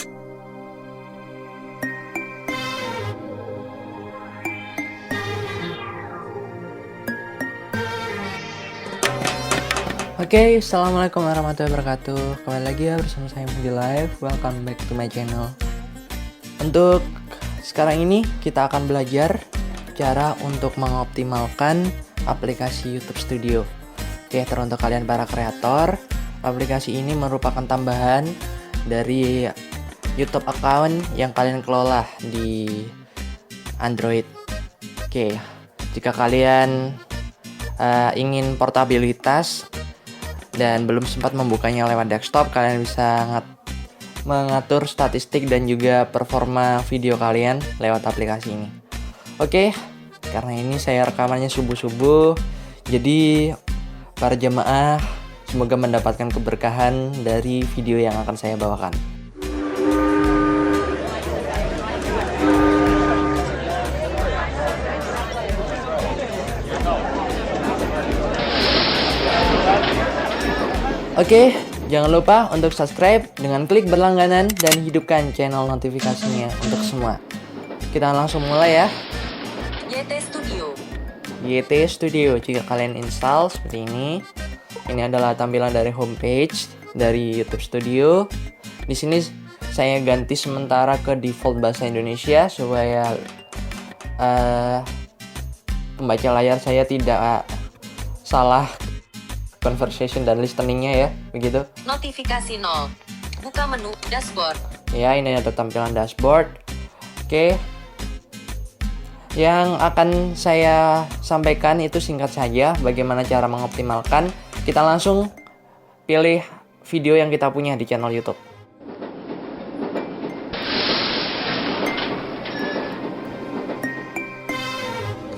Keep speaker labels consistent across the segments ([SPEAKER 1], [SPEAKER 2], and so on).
[SPEAKER 1] Oke, assalamualaikum warahmatullahi wabarakatuh. Kembali lagi ya bersama saya Mudi Live. Welcome back to my channel. Untuk sekarang ini kita akan belajar cara untuk mengoptimalkan aplikasi YouTube Studio. Oke, teruntuk kalian para kreator, aplikasi ini merupakan tambahan dari YouTube account yang kalian kelola di Android. Oke, jika kalian ingin portabilitas dan belum sempat membukanya lewat desktop, kalian bisa mengatur statistik dan juga performa video kalian lewat aplikasi ini. Oke, karena ini saya rekamannya subuh-subuh, jadi para jemaah semoga mendapatkan keberkahan dari video yang akan saya bawakan. Oke, jangan lupa untuk subscribe dengan klik berlangganan dan hidupkan channel notifikasinya untuk semua. Kita langsung mulai ya.
[SPEAKER 2] YT Studio.
[SPEAKER 1] YT Studio, jika kalian install seperti ini. Ini adalah tampilan dari homepage dari YouTube Studio. Di sini saya ganti sementara ke default bahasa Indonesia supaya pembaca layar saya tidak salah conversation dan listeningnya ya, begitu.
[SPEAKER 2] Notifikasi 0. Buka menu dashboard.
[SPEAKER 1] Ya, ini ada tampilan dashboard. Oke. Yang akan saya sampaikan itu singkat saja bagaimana cara mengoptimalkan. Kita langsung pilih video yang kita punya di channel YouTube.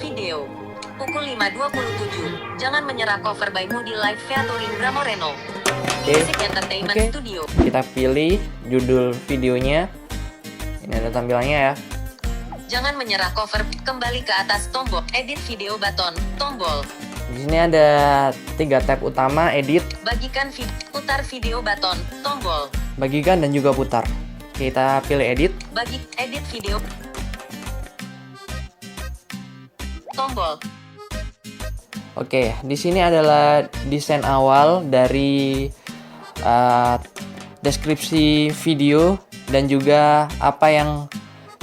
[SPEAKER 2] Video. Pukul 5.27. Jangan menyerah cover by Mudi Live featuring Bra Moreno. Music Entertainment
[SPEAKER 1] Oke.
[SPEAKER 2] Studio.
[SPEAKER 1] Kita pilih judul videonya. Ini ada tampilannya ya.
[SPEAKER 2] Jangan menyerah cover. Kembali ke atas tombol edit video button. Tombol.
[SPEAKER 1] Di sini ada 3 tab utama, edit,
[SPEAKER 2] Bagikan putar video button. Tombol.
[SPEAKER 1] bagikan dan juga putar. Kita pilih edit.
[SPEAKER 2] Bagi edit video. Tombol.
[SPEAKER 1] Oke, di sini adalah desain awal dari deskripsi video dan juga apa yang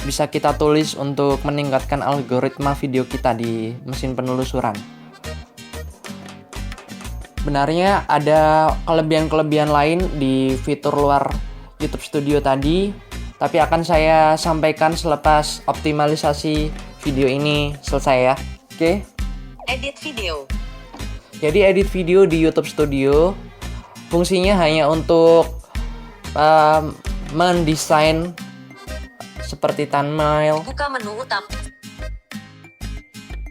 [SPEAKER 1] bisa kita tulis untuk meningkatkan algoritma video kita di mesin penelusuran. Benarnya ada kelebihan-kelebihan lain di fitur luar YouTube Studio tadi, tapi akan saya sampaikan selepas optimalisasi video ini selesai ya. Oke.
[SPEAKER 2] Edit video.
[SPEAKER 1] Jadi edit video di YouTube Studio fungsinya hanya untuk mendesain seperti thumbnail.
[SPEAKER 2] Buka menu utama.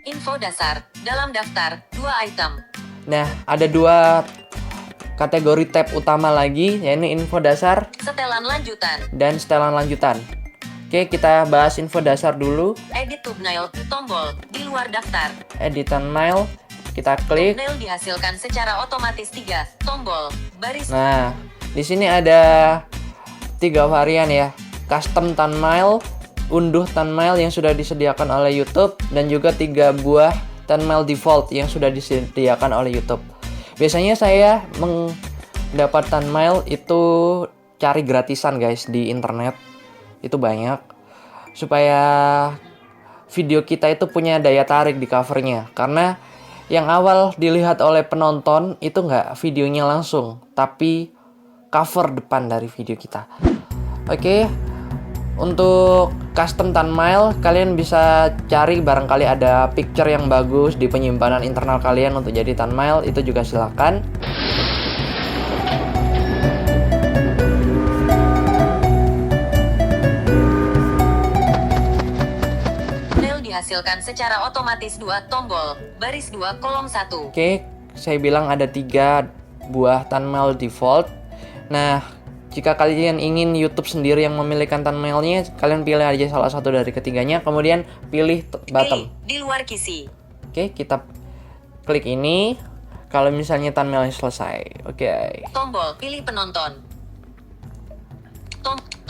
[SPEAKER 2] Info dasar. Dalam daftar, 2 item.
[SPEAKER 1] Nah, ada 2 kategori tab utama lagi, yaitu info dasar
[SPEAKER 2] Setelan lanjutan.
[SPEAKER 1] dan setelan lanjutan. Oke, kita bahas info dasar dulu.
[SPEAKER 2] Edit thumbnail. Tombol. Di luar daftar.
[SPEAKER 1] Edit thumbnail, kita klik.
[SPEAKER 2] Thumbnail dihasilkan secara otomatis 3. Tombol. Baris.
[SPEAKER 1] Nah, di sini ada 3 varian ya. Custom thumbnail, unduh thumbnail yang sudah disediakan oleh YouTube, dan juga 3 buah thumbnail default yang sudah disediakan oleh YouTube. Biasanya saya mendapat thumbnail itu cari gratisan guys di internet. Itu banyak. Supaya video kita itu punya daya tarik di covernya. Karena yang awal dilihat oleh penonton itu nggak videonya langsung, tapi cover depan dari video kita. Oke. Untuk custom thumbnail, kalian bisa cari barangkali ada picture yang bagus di penyimpanan internal kalian untuk jadi thumbnail, itu juga silakan.
[SPEAKER 2] Thumbnail dihasilkan secara otomatis 2. Tombol. Baris 2 kolom 1.
[SPEAKER 1] Oke, saya bilang ada 3 buah thumbnail default. Nah, jika kalian ingin YouTube sendiri yang memilihkan thumbnailnya, kalian pilih aja salah satu dari ketiganya, kemudian pilih bottom.
[SPEAKER 2] Di luar kisi.
[SPEAKER 1] Oke, kita klik ini. Kalau misalnya thumbnailnya selesai, oke.
[SPEAKER 2] Tombol pilih penonton.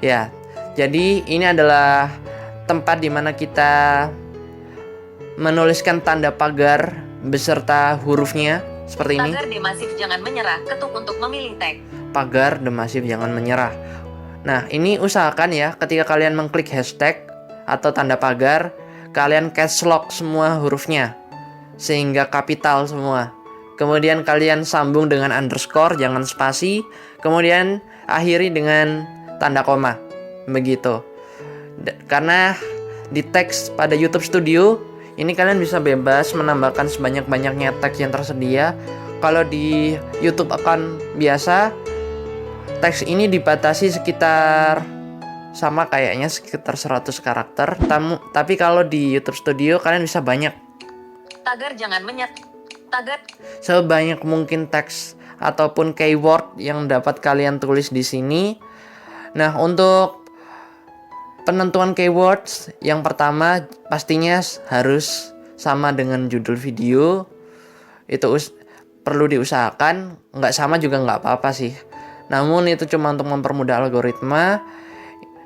[SPEAKER 1] Ya, jadi ini adalah tempat di mana kita menuliskan tanda pagar beserta hurufnya seperti ini.
[SPEAKER 2] Pagar demasif jangan menyerah, ketuk untuk memilih tag.
[SPEAKER 1] Pagar demasif jangan menyerah. Nah, ini usahakan ya ketika kalian mengklik hashtag atau tanda pagar, kalian caps lock semua hurufnya sehingga kapital semua. Kemudian kalian sambung dengan underscore, jangan spasi. Kemudian akhiri dengan tanda koma. Begitu. Karena di teks pada YouTube Studio, ini kalian bisa bebas menambahkan sebanyak-banyaknya teks yang tersedia. Kalau di YouTube account biasa, teks ini dibatasi sekitar sama kayaknya sekitar 100 karakter. Tapi kalau di YouTube Studio kalian bisa banyak.
[SPEAKER 2] Tagar jangan tagar
[SPEAKER 1] Sebanyak mungkin teks ataupun keyword yang dapat kalian tulis di sini. Nah, untuk penentuan keywords, yang pertama pastinya harus sama dengan judul video. Itu perlu diusahakan. Nggak sama juga nggak apa-apa sih. Namun itu cuma untuk mempermudah algoritma.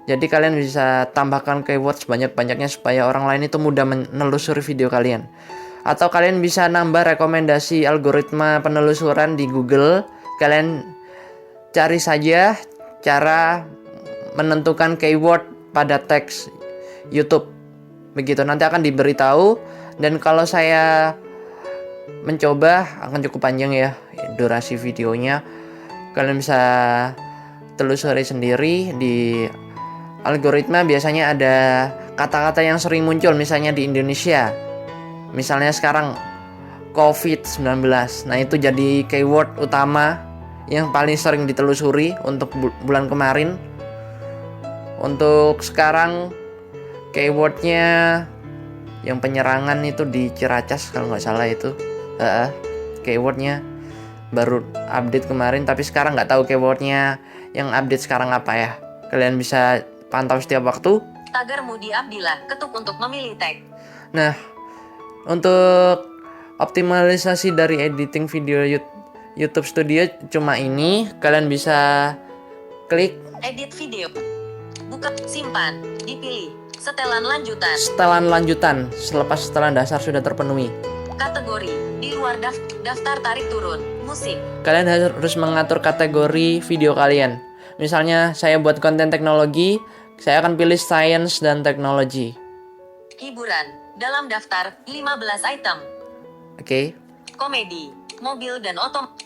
[SPEAKER 1] Jadi kalian bisa tambahkan keyword sebanyak-banyaknya supaya orang lain itu mudah menelusuri video kalian. Atau kalian bisa nambah rekomendasi algoritma penelusuran di Google. Kalian cari saja cara menentukan keyword pada teks YouTube. Begitu nanti akan diberitahu. Dan kalau saya mencoba akan cukup panjang ya durasi videonya. Kalian bisa telusuri sendiri di algoritma. Biasanya ada kata-kata yang sering muncul misalnya di Indonesia. Misalnya sekarang COVID-19. Nah, itu jadi keyword utama yang paling sering ditelusuri untuk bulan kemarin. Untuk sekarang keywordnya yang penyerangan itu di Ciracas kalau nggak salah itu. Keywordnya baru update kemarin, tapi sekarang nggak tahu keywordnya yang update sekarang apa ya. Kalian bisa pantau setiap waktu.
[SPEAKER 2] Tagar Mudi Abdillah, ketuk untuk memilih tag.
[SPEAKER 1] Nah, untuk optimalisasi dari editing video YouTube Studio cuma ini. Kalian bisa klik
[SPEAKER 2] Edit video. Buka, simpan, dipilih. Setelan lanjutan.
[SPEAKER 1] setelan lanjutan selepas setelan dasar sudah terpenuhi.
[SPEAKER 2] Kategori, di luar daftar tarik turun, musik.
[SPEAKER 1] Kalian harus mengatur kategori video kalian. Misalnya saya buat konten teknologi, saya akan pilih science dan teknologi.
[SPEAKER 2] Hiburan, dalam daftar, 15 item.
[SPEAKER 1] Oke.
[SPEAKER 2] Komedi, mobil dan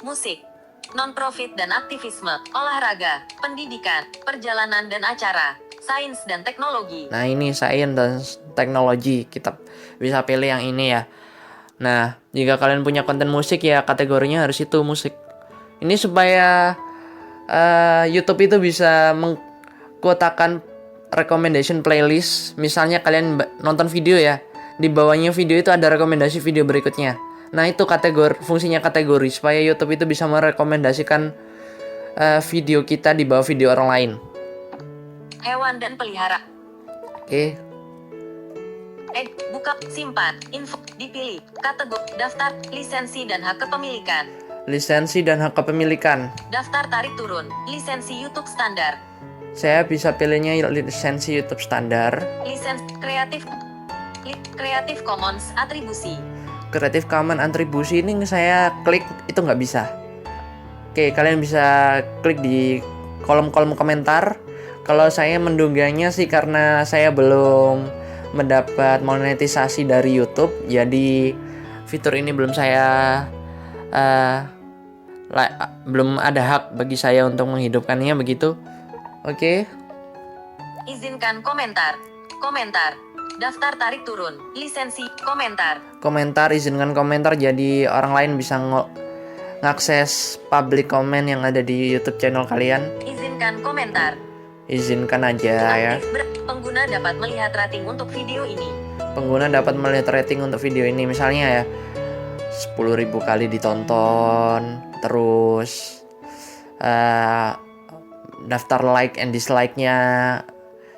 [SPEAKER 2] musik, non-profit dan aktivisme, olahraga, pendidikan, perjalanan dan acara, sains dan teknologi.
[SPEAKER 1] Nah, ini sains dan teknologi. Kita bisa pilih yang ini ya. Nah, jika kalian punya konten musik ya kategorinya harus itu musik. Ini supaya YouTube itu bisa mengkotakan recommendation playlist. Misalnya kalian nonton video ya, di bawahnya video itu ada rekomendasi video berikutnya. Nah, itu fungsinya kategori supaya YouTube itu bisa merekomendasikan video kita di bawah video orang lain.
[SPEAKER 2] Hewan dan pelihara.
[SPEAKER 1] Oke.
[SPEAKER 2] Buka, simpan, info, dipilih, kategori, daftar, lisensi dan hak kepemilikan.
[SPEAKER 1] Lisensi dan hak kepemilikan.
[SPEAKER 2] Daftar tarik turun, lisensi YouTube standar.
[SPEAKER 1] Saya bisa pilihnya lisensi YouTube standar.
[SPEAKER 2] Lisensi Creative Commons atribusi.
[SPEAKER 1] Creative Commons atribusi ini saya klik itu nggak bisa. Oke, kalian bisa klik di kolom-kolom komentar. Kalau saya menduganya sih karena saya belum mendapat monetisasi dari YouTube, jadi fitur ini belum saya belum ada hak bagi saya untuk menghidupkannya begitu. Oke.
[SPEAKER 2] Izinkan komentar. Daftar tarik turun, lisensi,
[SPEAKER 1] Komentar, izinkan komentar, jadi orang lain bisa ngakses public comment yang ada di YouTube channel kalian.
[SPEAKER 2] Izinkan komentar.
[SPEAKER 1] Izinkan aja ya.
[SPEAKER 2] Pengguna dapat melihat rating untuk video ini.
[SPEAKER 1] Misalnya ya 10.000 kali ditonton, terus daftar like and dislike-nya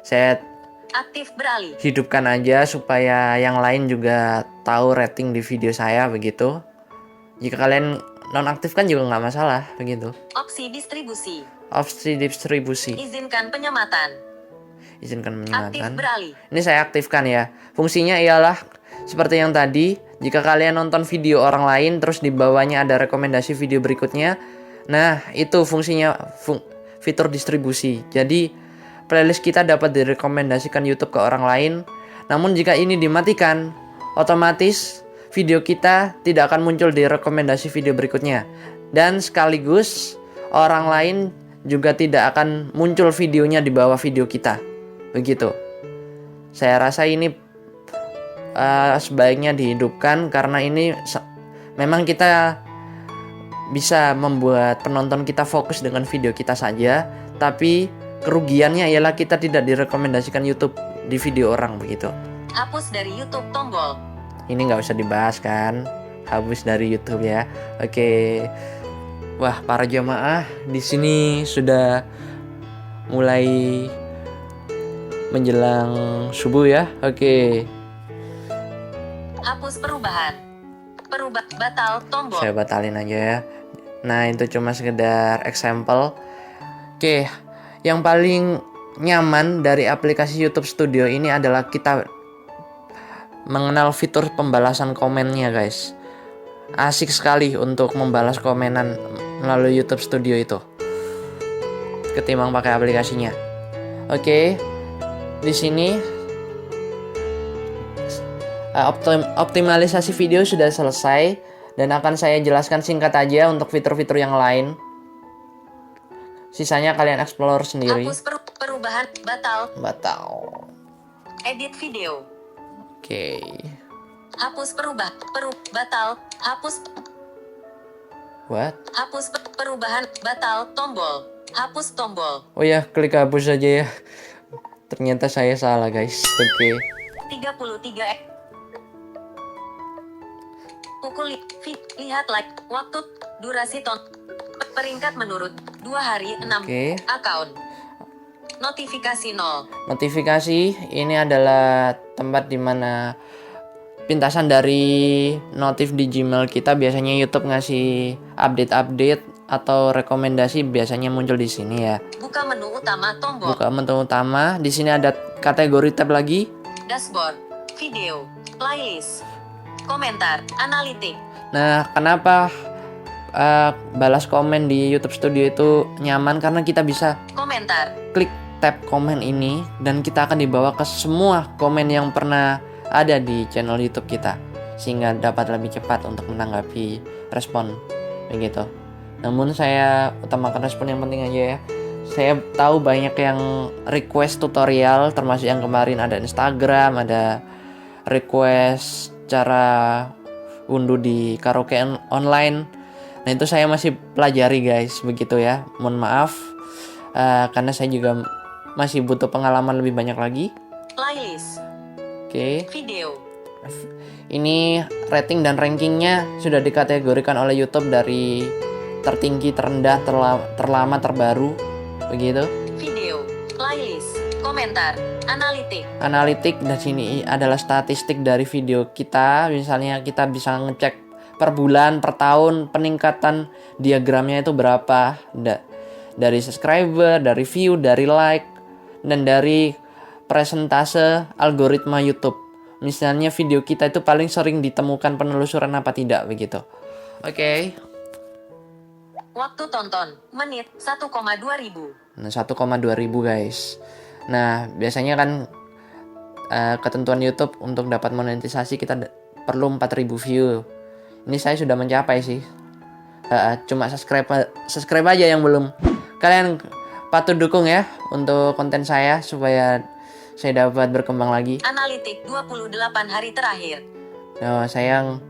[SPEAKER 1] saya
[SPEAKER 2] Aktif beralih.
[SPEAKER 1] hidupkan aja supaya yang lain juga tahu rating di video saya begitu. Jika kalian nonaktifkan juga nggak masalah begitu.
[SPEAKER 2] Opsi distribusi.
[SPEAKER 1] Opsi distribusi.
[SPEAKER 2] Izinkan penyematan.
[SPEAKER 1] Izinkan
[SPEAKER 2] Aktif
[SPEAKER 1] penyematan.
[SPEAKER 2] beralih.
[SPEAKER 1] Ini saya aktifkan ya. Fungsinya ialah seperti yang tadi, jika kalian nonton video orang lain terus di bawahnya ada rekomendasi video berikutnya. Nah, itu fungsinya fitur distribusi. Jadi playlist kita dapat direkomendasikan YouTube ke orang lain. Namun jika ini dimatikan, otomatis video kita tidak akan muncul di rekomendasi video berikutnya. Dan sekaligus orang lain juga tidak akan muncul videonya di bawah video kita. Begitu. Saya rasa ini sebaiknya dihidupkan karena ini memang kita bisa membuat penonton kita fokus dengan video kita saja, tapi kerugiannya ialah kita tidak direkomendasikan YouTube di video orang begitu.
[SPEAKER 2] Hapus dari YouTube tombol.
[SPEAKER 1] Ini nggak usah dibahas kan, hapus dari YouTube ya. Oke. Wah, para jamaah di sini sudah mulai menjelang subuh ya. Oke.
[SPEAKER 2] Hapus perubahan. Batal tombol.
[SPEAKER 1] Saya batalin aja ya. Nah, itu cuma sekedar example. Oke, yang paling nyaman dari aplikasi YouTube Studio ini adalah kita mengenal fitur pembalasan komennya, guys. Asik sekali untuk membalas komenan melalui YouTube Studio itu ketimbang pakai aplikasinya. Oke, di sini optimalisasi video sudah selesai. Dan akan saya jelaskan singkat aja untuk fitur-fitur yang lain. Sisanya kalian explore sendiri.
[SPEAKER 2] Hapus perubahan.
[SPEAKER 1] Batal.
[SPEAKER 2] Edit video.
[SPEAKER 1] Oke.
[SPEAKER 2] Hapus batal. Hapus.
[SPEAKER 1] What?
[SPEAKER 2] Hapus perubahan. Batal tombol. Hapus tombol.
[SPEAKER 1] Oh ya, klik hapus aja ya. Ternyata saya salah, guys. Oke.
[SPEAKER 2] 33 Pukul lihat like waktu durasi peringkat menurut 2 hari 6 Account notifikasi 0.
[SPEAKER 1] Notifikasi ini adalah tempat dimana pintasan dari notif di Gmail kita. Biasanya YouTube ngasih update atau rekomendasi biasanya muncul di sini ya.
[SPEAKER 2] Buka menu utama tombol.
[SPEAKER 1] Buka menu utama. Di sini ada kategori tab lagi.
[SPEAKER 2] Dashboard, video, playlist, komentar, analitik.
[SPEAKER 1] Nah, kenapa balas komen di YouTube Studio itu nyaman? Karena kita bisa
[SPEAKER 2] komentar.
[SPEAKER 1] Klik tab komen ini dan kita akan dibawa ke semua komen yang pernah ada di channel YouTube kita, sehingga dapat lebih cepat untuk menanggapi respon begitu. Namun saya utamakan respon yang penting aja ya. Saya tahu banyak yang request tutorial, termasuk yang kemarin ada Instagram, ada request cara unduh di karaoke online. Nah, itu saya masih pelajari, guys, begitu ya. Mohon maaf karena saya juga masih butuh pengalaman lebih banyak lagi.
[SPEAKER 2] Playlist.
[SPEAKER 1] Oke.
[SPEAKER 2] Video.
[SPEAKER 1] Ini rating dan rankingnya sudah dikategorikan oleh YouTube dari tertinggi, terendah, terlama, terbaru, begitu.
[SPEAKER 2] Video, playlist, komentar, analitik.
[SPEAKER 1] Analitik dan sini adalah statistik dari video kita. Misalnya kita bisa ngecek per bulan, per tahun peningkatan diagramnya itu berapa, dari subscriber, dari view, dari like, dan dari presentase algoritma YouTube. Misalnya video kita itu paling sering ditemukan penelusuran apa tidak begitu. Oke.
[SPEAKER 2] Waktu tonton menit 1,2 ribu.
[SPEAKER 1] Nah, 1,2 ribu, guys. Nah, biasanya kan ketentuan YouTube untuk dapat monetisasi kita perlu 4.000 view. Ini saya sudah mencapai sih. Cuma subscribe aja yang belum. Kalian patut dukung ya untuk konten saya supaya saya dapat berkembang lagi.
[SPEAKER 2] Analitik 28 hari terakhir.
[SPEAKER 1] Nah, sayang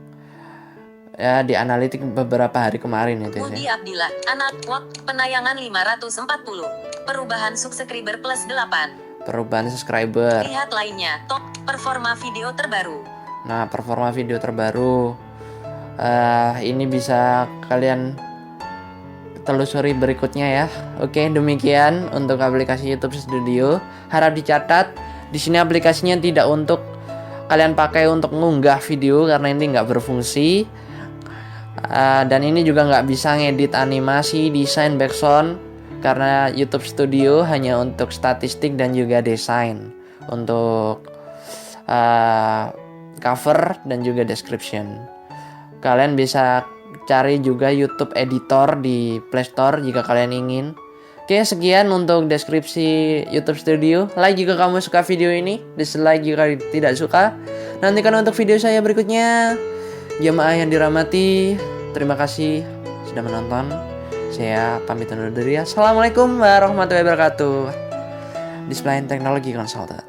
[SPEAKER 1] ya di analitik beberapa hari kemarin itu.
[SPEAKER 2] Budi Abdillah, penayangan 540. Perubahan subscriber plus 8.
[SPEAKER 1] Perubahan subscriber.
[SPEAKER 2] Lihat lainnya, top performa video terbaru.
[SPEAKER 1] Nah, performa video terbaru. Ini bisa kalian telusuri berikutnya ya. Oke, demikian untuk aplikasi YouTube Studio. Harap dicatat, di sini aplikasinya tidak untuk kalian pakai untuk mengunggah video karena ini nggak berfungsi. Dan ini juga nggak bisa ngedit animasi, desain, background, karena YouTube Studio hanya untuk statistik dan juga desain, untuk cover dan juga description. Kalian bisa cari juga YouTube Editor di Play Store jika kalian ingin. Oke, sekian untuk deskripsi YouTube Studio. Like jika kamu suka video ini, dislike jika tidak suka. Nantikan untuk video saya berikutnya. Jamaah yang dirahmati, terima kasih sudah menonton. Saya pamit undur diri. Assalamualaikum warahmatullahi wabarakatuh. Display Technology Consultant.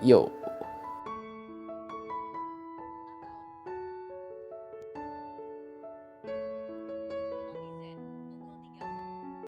[SPEAKER 1] Yo.